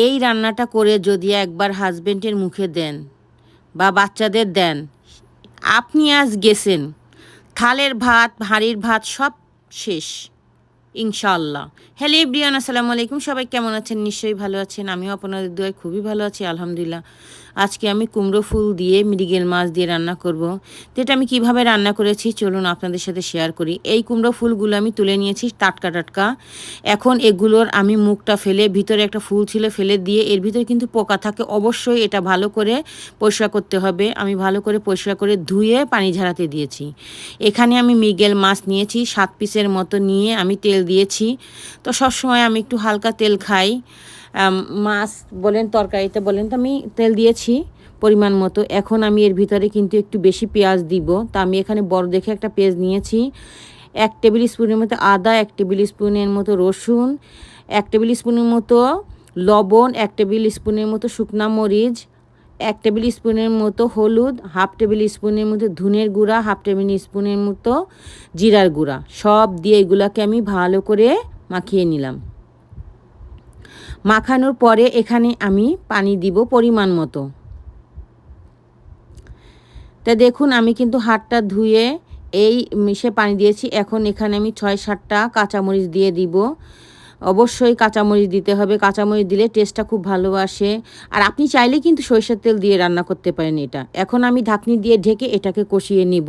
এই রান্নাটা করে যদি একবার হাজবেন্ডের মুখে দেন বা বাচ্চাদের দেন, আপনি আজ গেছেন, থালের ভাত হাঁড়ির ভাত সব শেষ ইনশাআল্লাহ। হ্যালো এভরিওয়ান, আসসালামু আলাইকুম। সবাই কেমন আছেন? নিশ্চয়ই ভালো আছেন। আমিও আপনাদের দোয়ায় খুবই ভালো আছি, আলহামদুলিল্লাহ। আজকে আমি কুমড়ো ফুল দিয়ে মৃগেল মাছ দিয়ে রান্না করব। তো এটা আমি কিভাবে রান্না করেছি চলুন আপনাদের সাথে শেয়ার করি। এই কুমড়ো ফুলগুলো আমি তুলে নিয়েছি টাটকা টাটকা। এখন এগুলোর আমি মুখটা ফেলে, ভিতরে একটা ফুল ছিল ফেলে দিয়ে, এর ভিতরে কিন্তু পোকা থাকে, অবশ্যই এটা ভালো করে পরিষ্কার করতে হবে। আমি ভালো করে পরিষ্কার করে ধুয়ে পানি ঝরাতে দিয়েছি। এখানে আমি মৃগেল মাছ নিয়েছি 7 পিসের মতো, নিয়ে আমি তেল দিয়েছি। তো সবসময় আমি একটু হালকা তেল খাই, মাছ বলেন তরকারিতে বলেন, তো আমি তেল দিয়েছি পরিমাণ মতো। এখন আমি এর ভিতরে কিন্তু একটু বেশি পেঁয়াজ দিব। তা আমি এখানে বড় দেখে একটা পেঁয়াজ নিয়েছি। 1 টেবিল স্পুনের মতো আদা, 1 টেবিল স্পুনের মতো রসুন, 1 টেবিল স্পুনের মতো লবণ, 1 টেবিল স্পুনের মতো শুকনা মরিচ, 1 টেবিল স্পুনের মতো হলুদ, 1/2 টেবিল স্পুনের মতো ধনের গুঁড়া, 1/2 টেবিল স্পুনের মতো জিরার গুঁড়া, সব দিয়ে এগুলাকে আমি ভালো করে মাখিয়ে নিলাম। মাখানোর পরে এখানে আমি পানি দিব পরিমাণ মতো। তা দেখুন আমি কিন্তু হাতটা ধুয়ে এই মিশে পানি দিয়েছি। এখন এখানে আমি 6-7টা কাঁচামরিচ দিয়ে দিব। অবশ্যই কাঁচামরিচ দিতে হবে, কাঁচামরিচ দিলে টেস্টটা খুব ভালো আসে। আর আপনি চাইলে কিন্তু সরিষার তেল দিয়ে রান্না করতে পারেন এটা। এখন আমি ঢাকনি দিয়ে ঢেকে এটাকে কষিয়ে নিব।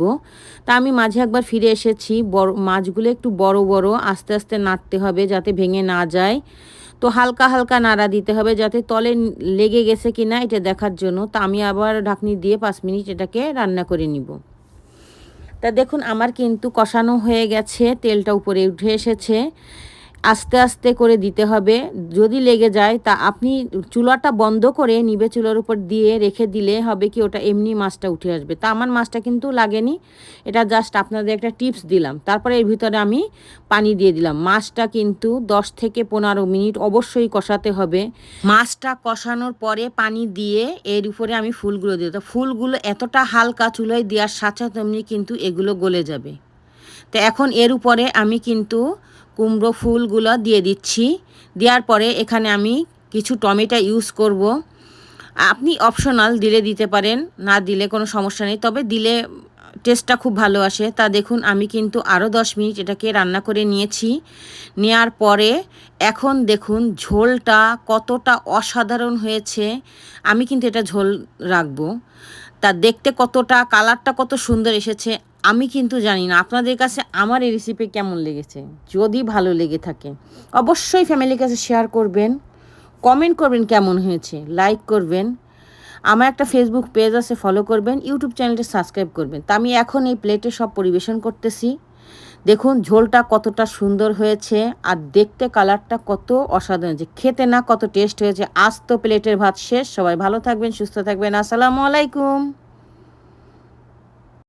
তা আমি মাঝে একবার ফিরে এসেছি। বড় মাছগুলো একটু বড় বড়, আস্তে আস্তে নাড়তে হবে যাতে ভেঙে না যায়। তো হালকা হালকা নাড়া দিতে হবে যাতে তলে লেগে গেছে কি না এটা দেখার জন্য। তা আমি আবার ঢাকনি দিয়ে 5 মিনিট এটাকে রান্না করে নিব। তা দেখুন আমার কিন্তু কষানো হয়ে গেছে, তেলটা উপরে উঠে এসেছে। আস্তে আস্তে করে দিতে হবে, যদি লেগে যায় তা আপনি চুলাটা বন্ধ করে নিভে চুলার উপর দিয়ে রেখে দিলে হবে কি ওটা এমনি মাছটা উঠে আসবে। তা আমার মাছটা কিন্তু লাগেনি, এটা জাস্ট আপনাদের একটা টিপস দিলাম। তারপরে এর ভিতরে আমি পানি দিয়ে দিলাম। মাছটা কিন্তু 10 থেকে 15 মিনিট অবশ্যই কষাতে হবে। মাছটা কষানোর পরে পানি দিয়ে এর উপরে আমি ফুলগুলো দিয়ে দিই। ফুলগুলো এতটা হালকা চুলায় দেওয়ার সাথে তেমনি কিন্তু এগুলো গলে যাবে। তো এখন এর উপরে আমি কিন্তু কুমড়ো ফুলগুলো দিয়ে দিচ্ছি। দেওয়ার পরে এখানে আমি কিছু টমেটো ইউজ করব। আপনি অপশনাল, দিলে দিতে পারেন, না দিলে কোনো সমস্যা নেই, তবে দিলে টেস্টটা খুব ভালো আসে। তা দেখুন আমি কিন্তু আরও 10 মিনিট এটাকে রান্না করে নিয়েছি। নেওয়ার পরে এখন দেখুন ঝোলটা কতটা অসাধারণ হয়েছে। আমি কিন্তু এটা ঝোল রাখবো। তা দেখতে কতটা, কালারটা কত সুন্দর এসেছে। আমি কিন্তু জানি না আপনাদের কাছে আমার এই রেসিপি কেমন লেগেছে। যদি ভালো লেগে থাকে অবশ্যই ফ্যামিলির কাছে শেয়ার করবেন, কমেন্ট করবেন কেমন হয়েছে, লাইক করবেন। আমার একটা ফেসবুক পেজ আছে, ফলো করবেন, ইউটিউব চ্যানেলটা সাবস্ক্রাইব করবেন। তা আমি এখন এই প্লেটে সব পরিবেশন করতেছি। দেখুন ঝোলটা কতটা সুন্দর হয়েছে আর দেখতে কালারটা কত অসাধারণ হয়েছে, খেতে না কত টেস্ট হয়েছে। আজ তো প্লেটের ভাত শেষ। সবাই ভালো থাকবেন, সুস্থ থাকবেন। আসসালামু আলাইকুম।